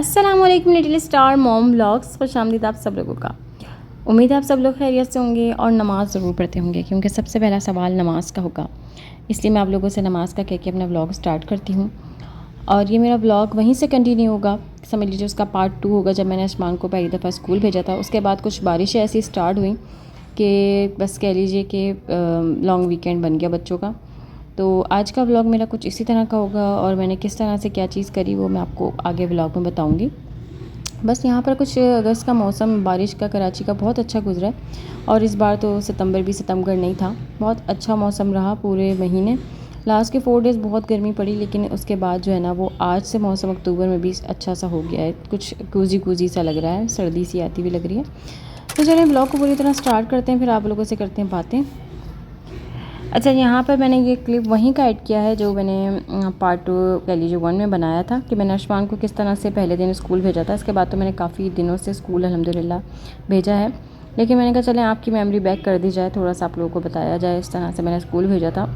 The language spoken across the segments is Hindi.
अस्सलामुअलैकुम लिटिल स्टार मॉम व्लॉग्स, खुशामदीद आप सब लोगों का। उम्मीद है आप सब लोग खैरियत से होंगे और नमाज़ ज़रूर पढ़ते होंगे, क्योंकि सबसे पहला सवाल नमाज़ का होगा। इसलिए मैं आप लोगों से नमाज़ का कह के अपना व्लॉग स्टार्ट करती हूँ। और ये मेरा व्लॉग वहीं से कंटिन्यू होगा, समझ लीजिए उसका पार्ट 2 होगा। जब मैंने आसमान को पहली दफ़ा स्कूल भेजा था, उसके बाद कुछ बारिशें ऐसी स्टार्ट हुई कि बस कह लीजिए कि लॉन्ग वीकेंड बन गया बच्चों का। तो आज का व्लॉग मेरा कुछ इसी तरह का होगा, और मैंने किस तरह से क्या चीज़ करी वो मैं आपको आगे व्लॉग में बताऊँगी। बस यहाँ पर कुछ अगस्त का मौसम बारिश का कराची का बहुत अच्छा गुजरा है, और इस बार तो सितंबर भी सितमगर नहीं था। बहुत अच्छा मौसम रहा पूरे महीने। लास्ट के 4 डेज़ बहुत गर्मी पड़ी, लेकिन उसके बाद जो है ना वो आज से मौसम अक्टूबर में भी अच्छा सा हो गया है। कुछ कूजी कूजी सा लग रहा है, सर्दी सी आती हुई लग रही है। तो चलिए ब्लॉग को पूरी तरह स्टार्ट करते हैं, फिर आप लोगों से करते हैं बातें। अच्छा, यहाँ पर मैंने ये क्लिप वहीं का ऐड किया है जो मैंने पार्ट 2 कह लीजिए 1 में बनाया था, कि मैंने अर्शमान को किस तरह से पहले दिन स्कूल भेजा था। इसके बाद तो मैंने काफ़ी दिनों से स्कूल अल्हम्दुलिल्लाह भेजा है, लेकिन मैंने कहा चलें आपकी मेमोरी बैक कर दी जाए, थोड़ा सा आप लोगों को बताया जाए इस तरह से मैंने स्कूल भेजा था।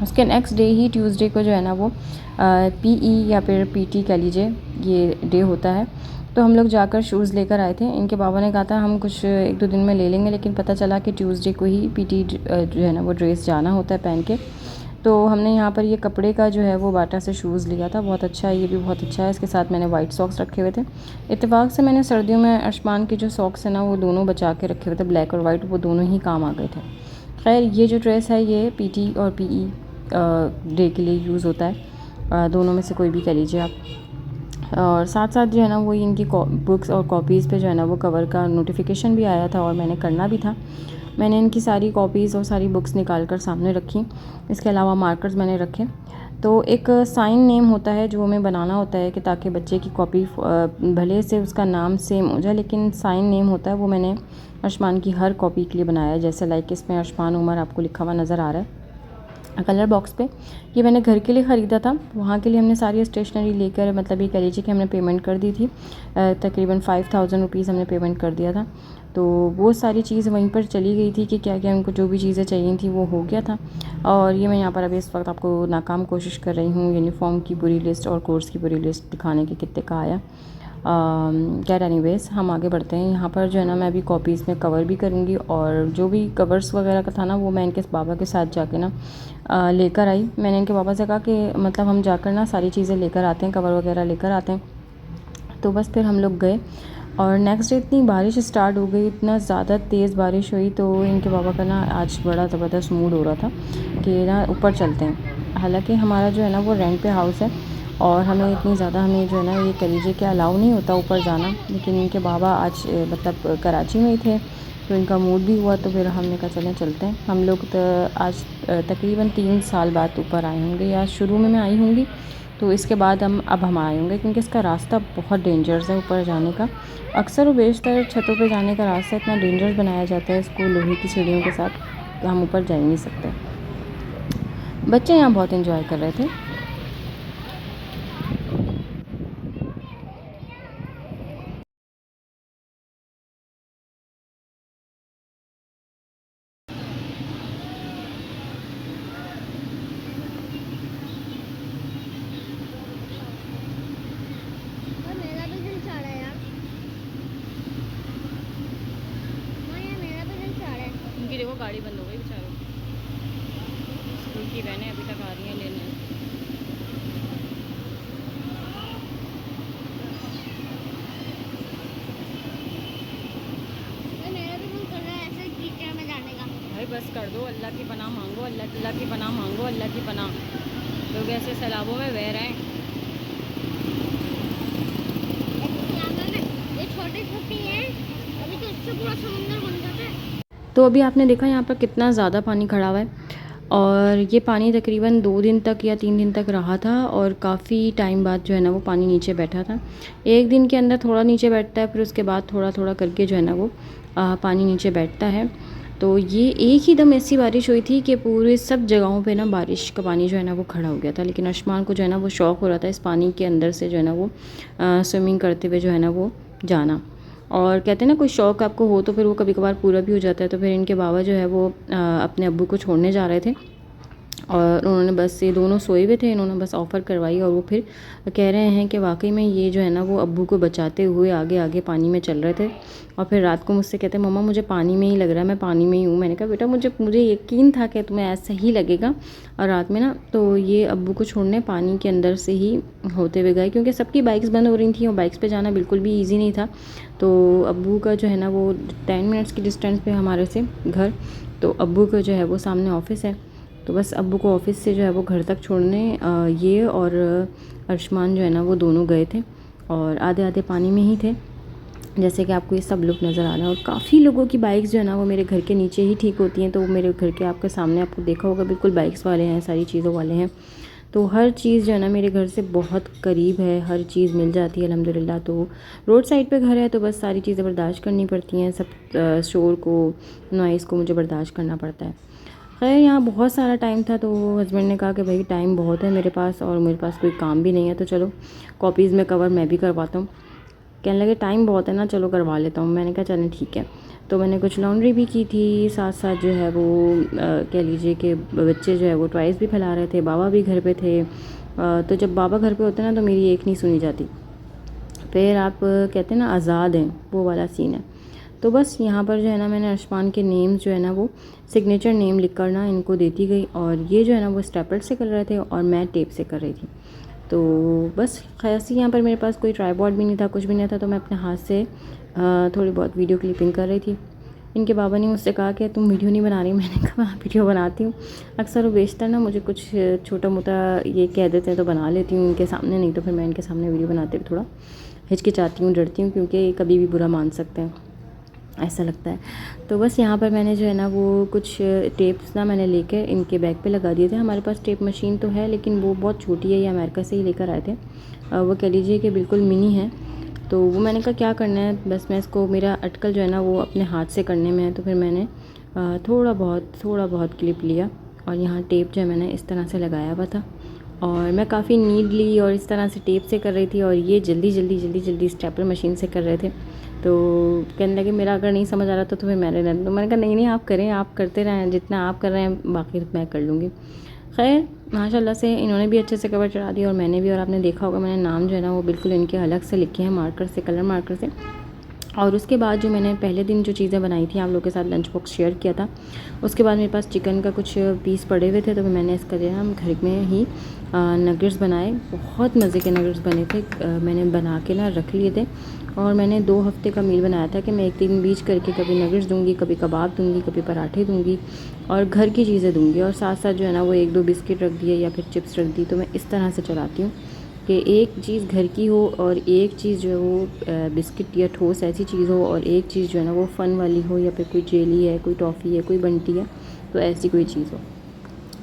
उसके नेक्स्ट डे ही ट्यूसडे को जो है ना वो पीई या फिर पीटी कह लीजिए ये डे होता है। तो हम लोग जाकर शूज़ लेकर आए थे। इनके बाबा ने कहा था हम कुछ 1-2 दिन में ले लेंगे, लेकिन पता चला कि ट्यूसडे को ही पीटी जो है ना वो ड्रेस जाना होता है पहन के। तो हमने यहाँ पर ये कपड़े का जो है वो बाटा से शूज़ लिया था, बहुत अच्छा है, ये भी बहुत अच्छा है। इसके साथ मैंने वाइट सॉक्स रखे हुए थे। इत्तेफाक से मैंने सर्दियों में अर्शमान के जो सॉक्स हैं ना वो दोनों बचा के रखे हुए थे, ब्लैक और वाइट, वो दोनों ही काम आ गए थे। खैर ये जो ड्रेस है ये पीटी और पीई डे के लिए यूज़ होता है, दोनों में से कोई भी कह लीजिए आप। और साथ साथ जो है ना वो इनकी बुक्स और कॉपीज़ पे जो है ना वो कवर का नोटिफिकेशन भी आया था, और मैंने करना भी था। मैंने इनकी सारी कॉपीज़ और सारी बुक्स निकाल कर सामने रखी। इसके अलावा मार्कर्स मैंने रखे। तो एक साइन नेम होता है जो हमें बनाना होता है, कि ताकि बच्चे की कॉपी भले से उसका नाम सेम हो जाए, लेकिन साइन नेम होता है वो मैंने अर्शमान की हर कॉपी के लिए बनाया है। जैसे लाइक इसमें अर्शमान उमर आपको लिखा हुआ नज़र आ रहा है कलर बॉक्स पे। ये मैंने घर के लिए ख़रीदा था, वहाँ के लिए हमने सारी स्टेशनरी लेकर, मतलब ये कह लीजिए कि हमने पेमेंट कर दी थी। तकरीबन 5000 रुपीज़ हमने पेमेंट कर दिया था। तो वो सारी चीज़ वहीं पर चली गई थी कि क्या क्या उनको जो भी चीज़ें चाहिए थी वो हो गया था। और ये मैं यहाँ पर अभी इस वक्त आपको नाकाम कोशिश कर रही हूँ यूनिफॉर्म की पूरी लिस्ट और कोर्स की पूरी लिस्ट दिखाने की, कितने का आया। खैर एनीवेज़ हम आगे बढ़ते हैं। यहाँ पर जो है ना मैं अभी कॉपीज़ में कवर भी करूँगी, और जो भी कवर्स वगैरह का था ना वो मैं इनके बाबा के साथ जाके ना लेकर आई। मैंने इनके पापा से कहा कि मतलब हम जाकर ना सारी चीज़ें लेकर आते हैं, कवर वगैरह लेकर आते हैं। तो बस फिर हम लोग गए, और नेक्स्ट डे इतनी बारिश स्टार्ट हो गई, इतना ज़्यादा तेज़ बारिश हुई। तो इनके पापा का ना आज बड़ा ज़बरदस्त मूड हो रहा था कि ना ऊपर चलते हैं। हालांकि हमारा जो है ना वो रेंट पे हाउस है, और हमें इतनी ज़्यादा हमें जो है ना ये कह लीजिए कि अलाउ नहीं होता ऊपर जाना। लेकिन इनके बाबा आज मतलब कराची में ही थे, तो इनका मूड भी हुआ, तो फिर हमने कहा चलें चलते हैं। हम लोग आज तकरीबन 3 साल बाद ऊपर आए होंगे, या शुरू में मैं आई होंगी, तो इसके बाद हम आए होंगे, क्योंकि इसका रास्ता बहुत डेंजरस है ऊपर जाने का। अक्सर व बेशतर छतों पे जाने का रास्ता इतना डेंजरस बनाया जाता है इसको लोहे की सीढ़ियों के साथ, कि हम ऊपर जा ही नहीं सकते। बच्चे यहाँ बहुत इन्जॉय कर रहे थे। मेरा भी दिल चाह रहा है यार। हाँ यार मेरा भी दिल चाह रहा है। उनकी देखो गाड़ी बंद हो गई बेचारों, स्कूल की बहनें अभी तक आ रही हैं लेने। तो मेरा भी दिल कर रहा है ऐसे कीचड़ में जाने का। भाई बस कर दो, अल्लाह की पनाह मांगो, अल्लाह की पनाह मांगो, अल्लाह की पनाह। लोग ऐसे सैलाबों में बह रहे हैं। ये छोटी छोटी है, अभी तो इससे पूरा समुंदर बन जाता है। तो अभी आपने देखा यहाँ पर कितना ज़्यादा पानी खड़ा हुआ है, और ये पानी तकरीबन 2 दिन तक या 3 दिन तक रहा था, और काफ़ी टाइम बाद जो है ना वो पानी नीचे बैठा था। एक दिन के अंदर थोड़ा नीचे बैठता है, फिर उसके बाद थोड़ा थोड़ा करके जो है ना वो पानी नीचे बैठता है। तो ये एक ही दम ऐसी बारिश हुई थी कि पूरे सब जगहों पे ना बारिश का पानी जो है ना वो खड़ा हो गया था। लेकिन अर्शमान को जो है ना वो शौक़ हो रहा था इस पानी के अंदर से जो है ना वो स्विमिंग करते हुए जो है ना वो जाना। और कहते हैं ना कोई शौक़ आपको हो तो फिर वो कभी कभार पूरा भी हो जाता है। तो फिर इनके बाबा जो है वो अपने अब्बू को छोड़ने जा रहे थे, और उन्होंने बस ये दोनों सोए हुए थे, इन्होंने बस ऑफ़र करवाई और वो फिर कह रहे हैं कि वाकई में ये जो है ना वो अब्बू को बचाते हुए आगे आगे पानी में चल रहे थे। और फिर रात को मुझसे कहते हैं मम्मा मुझे पानी में ही लग रहा है, मैं पानी में ही हूँ। मैंने कहा बेटा मुझे यकीन था कि तुम्हें ऐसा ही लगेगा। और रात में ना तो ये अब्बू को छोड़ने पानी के अंदर से ही होते हुए गए, क्योंकि सबकी बाइक्स बंद हो रही थी और बाइक्स पे जाना बिल्कुल भी ईजी नहीं था। तो अब्बू का जो है ना वो 10 मिनट्स की डिस्टेंस पे हमारे से घर, तो अब्बू का जो है वो सामने ऑफिस है, तो बस अब्बू को ऑफिस से जो है वो घर तक छोड़ने ये और अर्शमान जो है ना वो दोनों गए थे और आधे आधे पानी में ही थे, जैसे कि आपको ये सब लोग नज़र आ रहे हैं। और काफ़ी लोगों की बाइक्स जो है ना वो मेरे घर के नीचे ही ठीक होती हैं, तो वो मेरे घर के आपके सामने आपको देखा होगा बिल्कुल बाइक्स वाले हैं, सारी चीज़ों वाले हैं। तो हर चीज़ जो है ना मेरे घर से बहुत करीब है, हर चीज़ मिल जाती है अल्हम्दुलिल्लाह। तो रोड साइड पे घर है तो बस सारी चीज़ें बर्दाश्त करनी पड़ती हैं, सब शोर को, नॉइज़ को मुझे बर्दाश्त करना पड़ता है। खैर यहाँ बहुत सारा टाइम था, तो हस्बैंड ने कहा कि भाई टाइम बहुत है मेरे पास और मेरे पास कोई काम भी नहीं है, तो चलो कॉपीज़ में कवर मैं भी करवाता हूँ। कहने लगे टाइम बहुत है ना, चलो करवा लेता हूँ। मैंने कहा चलें ठीक है। तो मैंने कुछ लॉन्ड्री भी की थी, साथ साथ जो है वो कह लीजिए कि बच्चे जो है वो टॉयज़ भी फैला रहे थे, बाबा भी घर पे थे। तो जब बाबा घर पे होते हैं ना तो मेरी एक नहीं सुनी जाती, फिर आप कहते हैं ना आज़ाद हैं, वो वाला सीन है। तो बस यहाँ पर जो है ना मैंने अर्शमान के नेम्स जो है ना वो सिग्नेचर नेम लिख कर ना इनको देती गई, और ये जो है ना वो स्टेपलर से कर रहे थे और मैं टेप से कर रही थी। तो बस खासी यहाँ पर मेरे पास कोई ट्राइपॉड भी नहीं था, कुछ भी नहीं था, तो मैं अपने हाथ से थोड़ी बहुत वीडियो क्लिपिंग कर रही थी। इनके बाबा ने मुझसे कहा कि तुम वीडियो नहीं बना रही। मैंने कहा मैं वीडियो बनाती हूँ, अक्सर वो बेशतर ना मुझे कुछ छोटा मोटा ये कह देते हैं तो बना लेती हूँ इनके सामने, नहीं तो फिर मैं इनके सामने वीडियो बनाते हुए थोड़ा हिचकिचाती हूँ, डरती हूँ, क्योंकि कभी भी बुरा मान सकते हैं, ऐसा लगता है। तो बस यहाँ पर मैंने जो है ना वो कुछ टेप्स ना मैंने लेके इनके बैग पे लगा दिए थे। हमारे पास टेप मशीन तो है लेकिन वो बहुत छोटी है, ये अमेरिका से ही लेकर आए थे, वो कह लीजिए कि बिल्कुल मिनी है। तो वो मैंने कहा क्या करना है, बस मैं इसको, मेरा अटकल जो है ना वो अपने हाथ से करने में है, तो फिर मैंने थोड़ा बहुत क्लिप लिया और यहाँ टेप जो है मैंने इस तरह से लगाया हुआ था, और मैं काफ़ी नीडली और इस तरह से टेप से कर रही थी और ये जल्दी स्टेपलर मशीन से कर रहे थे। तो कहने लगे मेरा अगर नहीं समझ आ रहा तो फिर मैंने रहने दो। मैंने कहा नहीं आप करें, आप करते रहें, जितना आप कर रहे हैं बाकी मैं कर लूँगी। खैर माशाल्लाह से इन्होंने भी अच्छे से कवर चढ़ा दिया और मैंने भी, और आपने देखा होगा मैंने नाम जो है ना वो बिल्कुल इनके अलग से लिखे हैं मार्कर से, कलर मार्कर से। और उसके बाद जो मैंने पहले दिन जो चीज़ें बनाई थी आप लोगों के साथ लंच बॉक्स शेयर किया था, उसके बाद मेरे पास चिकन का कुछ पीस पड़े हुए थे, तो मैंने इसका जो है घर में ही नगेट्स बनाए। बहुत मज़े के नगेट्स बने थे, मैंने बना के ना रख लिए थे, और मैंने 2 हफ्ते का मील बनाया था कि मैं एक दिन बीच करके कभी नगेट्स दूँगी, कभी कबाब दूँगी, कभी पराठे दूँगी और घर की चीज़ें दूँगी, और साथ साथ जो है ना वो 1-2 बिस्किट रख दिए या फिर चिप्स रख दी। तो मैं इस तरह से चलाती हूँ कि एक चीज़ घर की हो और एक चीज़ जो है वो बिस्किट या ठोस ऐसी चीज़ हो, और एक चीज़ जो है ना वो फ़न वाली हो, या फिर कोई जेली है, कोई टॉफ़ी है, कोई बंटी है, तो ऐसी कोई चीज़ हो।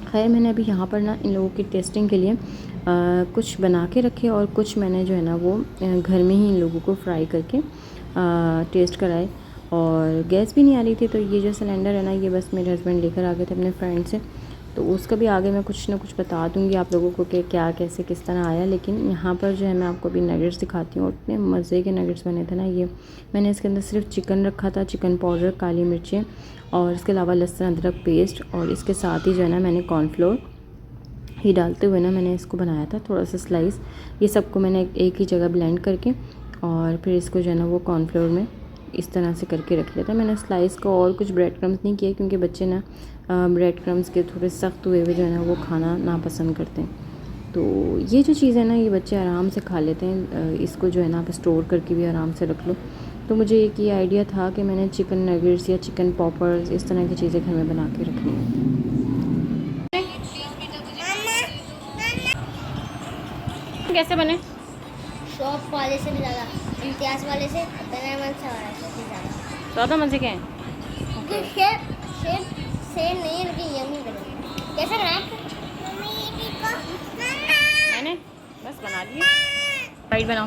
खैर मैंने अभी यहाँ पर ना इन लोगों की टेस्टिंग के लिए कुछ बना के रखे और कुछ मैंने जो है ना वो घर में ही इन लोगों को फ्राई करके टेस्ट कराए। और गैस भी नहीं आ रही थी, तो ये जो सिलेंडर है ना ये बस मेरे हस्बैंड लेकर आ गए थे अपने फ्रेंड से, तो उसका भी आगे मैं कुछ ना कुछ बता दूँगी आप लोगों को कि क्या कैसे किस तरह आया। लेकिन यहाँ पर जो है मैं आपको अभी नगेट्स दिखाती हूँ, और इतने मज़े के नगेट्स बने थे ना ये। मैंने इसके अंदर सिर्फ चिकन रखा था, चिकन पाउडर, काली मिर्चें और इसके अलावा लहसुन अदरक पेस्ट, और इसके साथ ही जो है ना मैंने कॉर्नफ्लोर ही डालते हुए ना मैंने इसको बनाया था थोड़ा सा स्लाइस। ये सबको मैंने एक ही जगह ब्लेंड करके और फिर इसको जो है ना वो कॉर्नफ्लोर में इस तरह से करके रख लिया था मैंने स्लाइस को। और कुछ ब्रेड क्रम्स नहीं किए क्योंकि बच्चे ना ब्रेड क्रम्स के थोड़े सख्त हुए जो है ना वो खाना नापसंद करते हैं। तो ये जो चीज़ है ना ये बच्चे आराम से खा लेते हैं, इसको जो है ना आप स्टोर करके भी आराम से रख लो। तो मुझे एक ये आइडिया था कि मैंने चिकन नगेट्स या चिकन पॉपर्स इस तरह की चीज़ें घर में बना के रखनी है। कैसे बने? शॉप वाले से भी ज़्यादा, इम्तियाज़ वाले से, वाले से ज़्यादा। ज़्यादा मज़े के हैं? क्योंकि शेप सेम नहीं है लेकिन यम्मी बने। कैसे बनाया? मैंने बस बना दिए। राइट बनाओ।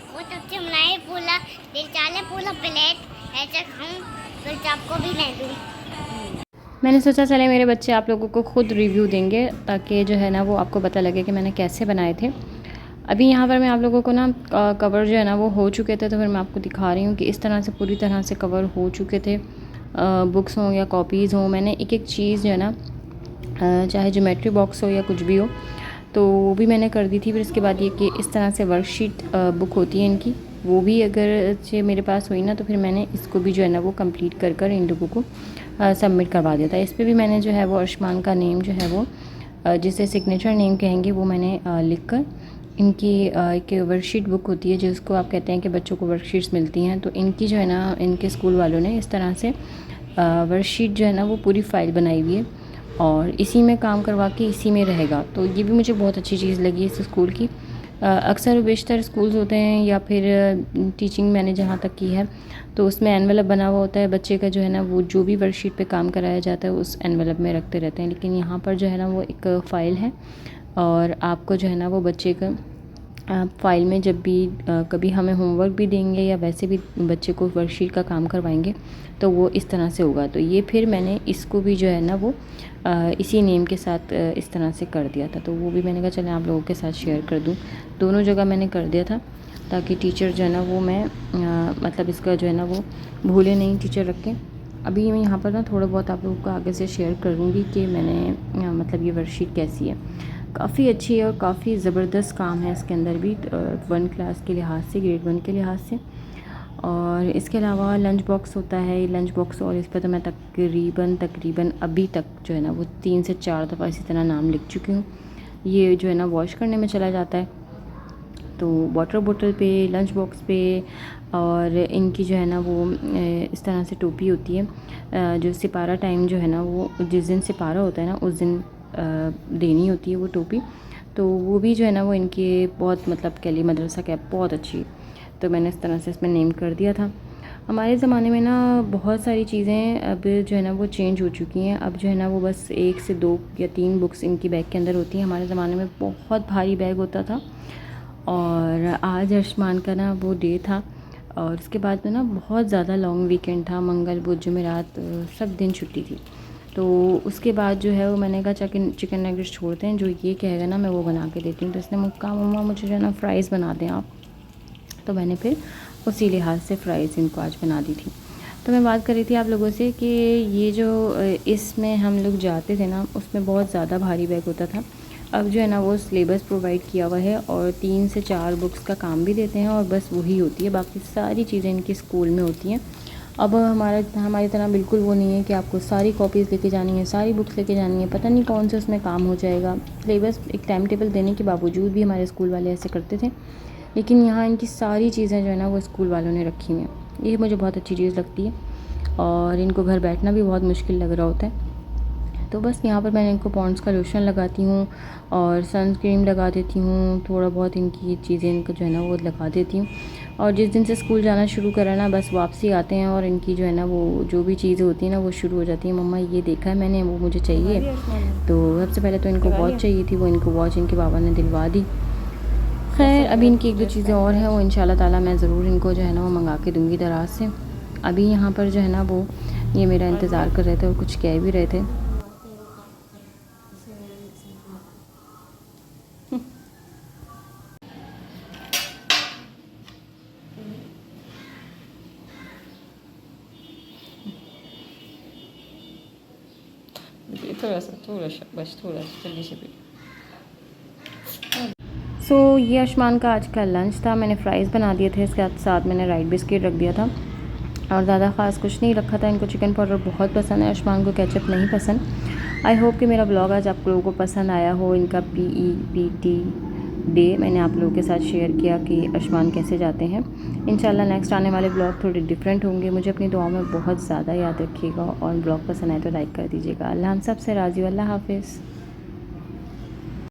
वो सबसे बनाए पूरा दिल चाले पूरा प्लेट ऐसे खाऊं तो आपको भी ले दूँ। मैंने सोचा चले मेरे बच्चे आप लोगों को ख़ुद रिव्यू देंगे ताकि जो है ना वो आपको पता लगे कि मैंने कैसे बनाए थे। अभी यहाँ पर मैं आप लोगों को ना कवर जो है ना वो हो चुके थे, तो फिर मैं आपको दिखा रही हूँ कि इस तरह से पूरी तरह से कवर हो चुके थे। बुक्स हों या कॉपीज़ हों, मैंने एक एक चीज़ जो है ना चाहे ज्योमेट्री बॉक्स हो या कुछ भी हो, तो वो भी मैंने कर दी थी। फिर उसके बाद ये कि इस तरह से वर्कशीट बुक होती है इनकी, वो भी अगर से मेरे पास हुई ना, तो फिर मैंने इसको भी जो है ना वो कंप्लीट कर कर इन लोगों को सबमिट करवा दिया था। इस पे भी मैंने जो है वो अर्शमान का नेम जो है वो जिसे सिग्नेचर नेम कहेंगे वो मैंने लिख कर इनकी एक वर्कशीट बुक होती है जिसको आप कहते हैं कि बच्चों को वर्कशीट्स मिलती हैं, तो इनकी जो है ना इनके स्कूल वालों ने इस तरह से वर्कशीट जो है ना वो पूरी फ़ाइल बनाई हुई है और इसी में काम करवा के इसी में रहेगा। तो ये भी मुझे बहुत अच्छी चीज़ लगी इस स्कूल की। अक्सर बेशतर स्कूल्स होते हैं या फिर टीचिंग मैंने जहाँ तक की है तो उसमें एनवेलप बना हुआ होता है, बच्चे का जो है ना वो जो भी वर्कशीट पे काम कराया जाता है उस एनवेलप में रखते रहते हैं। लेकिन यहाँ पर जो है ना वो एक फ़ाइल है और आपको जो है ना वो बच्चे का फ़ाइल में जब भी कभी हमें होमवर्क भी देंगे या वैसे भी बच्चे को वर्कशीट का काम करवाएंगे तो वो इस तरह से होगा। तो ये फिर मैंने इसको भी जो है ना वो इसी नेम के साथ इस तरह से कर दिया था। तो वो भी मैंने कहा चलें आप लोगों के साथ शेयर कर दूँ। दोनों जगह मैंने कर दिया था ताकि टीचर जो है ना वो मैं मतलब इसका जो है ना वो भूले नहीं टीचर रख के। अभी मैं यहाँ पर ना थोड़ा बहुत आप लोगों को आगे से शेयर करूँगी कि मैंने मतलब ये वर्कशीट कैसी है। काफ़ी अच्छी है और काफ़ी ज़बरदस्त काम है इसके अंदर भी 1 क्लास के लिहाज से, ग्रेड 1 के लिहाज से। और इसके अलावा लंच बॉक्स होता है, लंच बॉक्स और इस पर तो मैं तकरीबन अभी तक जो है ना वो 3 से 4 दफ़ा इसी तरह नाम लिख चुकी हूँ। ये जो है ना वॉश करने में चला जाता है, तो वाटर बोतल पे, लंच बॉक्स पे और इनकी जो है ना वो इस तरह से टोपी होती है जो सिपारा टाइम जो है ना वो जिस दिन सिपारा होता है ना उस दिन देनी होती है वो टोपी। तो वो भी जो है ना वो इनकी बहुत मतलब कह ली मदरसा कैप बहुत अच्छी, तो मैंने इस तरह से इसमें नेम कर दिया था। हमारे ज़माने में ना बहुत सारी चीज़ें अब जो है ना वो चेंज हो चुकी हैं। अब जो है ना वो बस 1 से 2 या 3 बुक्स इनकी बैग के अंदर होती हैं। हमारे ज़माने में बहुत भारी बैग होता था और आज अर्शमान का ना वो डे था और उसके बाद में ना बहुत ज़्यादा लॉन्ग वीकेंड था, मंगल बुध जुमेरात सब दिन छुट्टी थी। तो उसके बाद जो है वो मैंने कहा चिकन नगेट्स छोड़ते हैं, जो ये कहेगा ना मैं वो बना के देती हूँ। तो इसने मुझे कहा मम्मा मुझे जो है ना फ्राइज़ बना दें आप, तो मैंने फिर उसी लिहाज से फ्राइज़ इनको आज बना दी थी। तो मैं बात कर रही थी आप लोगों से कि ये जो इसमें हम लोग जाते थे ना उसमें बहुत ज़्यादा भारी बैग होता था। अब जो है ना वो सिलेबस प्रोवाइड किया हुआ है और 3 से 4 बुक्स का काम भी देते हैं और बस वही होती है, बाकी सारी चीज़ें इनकी स्कूल में होती हैं। अब हमारी तरह बिल्कुल वो नहीं है कि आपको सारी कॉपीज़ लेके जानी है, सारी बुक्स लेके जानी है, पता नहीं कौन से उसमें काम हो जाएगा। सिलेबस एक टाइम टेबल देने के बावजूद भी हमारे स्कूल वाले ऐसे करते थे, लेकिन यहाँ इनकी सारी चीज़ें जो है ना वो स्कूल वालों ने रखी हुई हैं। ये मुझे बहुत अच्छी चीज़ लगती है और इनको घर बैठना भी बहुत मुश्किल लग रहा होता है। तो बस यहाँ पर मैंने इनको पॉन्ड्स का लोशन लगाती हूँ और सनस्क्रीन लगा देती हूँ, थोड़ा बहुत इनकी चीज़ें इनको जो है ना वो लगा देती हूँ। और जिस दिन से स्कूल जाना शुरू करा ना बस वापसी आते हैं और इनकी जो है ना वो जो भी चीज़ें होती हैं ना वो शुरू हो जाती हैं। मम्मा ये देखा है मैंने, वो मुझे चाहिए। तो सबसे पहले तो इनको वॉच चाहिए थी, वो इनको वॉच इनके बाबा ने दिलवा दी। खैर अभी इनकी 1-2 चीज़ें और हैं, वो इंशाल्लाह ताला मैं ज़रूर इनको जो है ना वो मंगा के दूँगी दराज से। अभी यहाँ पर जो है ना वो ये मेरा इंतज़ार कर रहे थे और कुछ कह भी रहे थे। थोड़ा सा बस थोड़ा सा जल्दी से भी। ये अर्शमान का आज का लंच था। मैंने फ़्राइज़ बना दिए थे, इसके साथ मैंने राइट बिस्किट रख दिया था और ज़्यादा ख़ास कुछ नहीं रखा था। इनको चिकन पाउडर बहुत पसंद है, अर्शमान को केचप नहीं पसंद। आई होप कि मेरा ब्लॉग आज आप लोगों को पसंद आया हो। इनका PEPT डे मैंने आप लोगों के साथ शेयर किया कि अर्शमान कैसे जाते हैं। इंशाल्लाह नेक्स्ट आने वाले ब्लॉग थोड़े डिफरेंट होंगे। मुझे अपनी दुआओं में बहुत ज़्यादा याद रखिएगा और ब्लॉग पसंद आए तो लाइक कर दीजिएगा। अल्लाह हम सब से राज़ी, अल्लाह हाफ़िज़।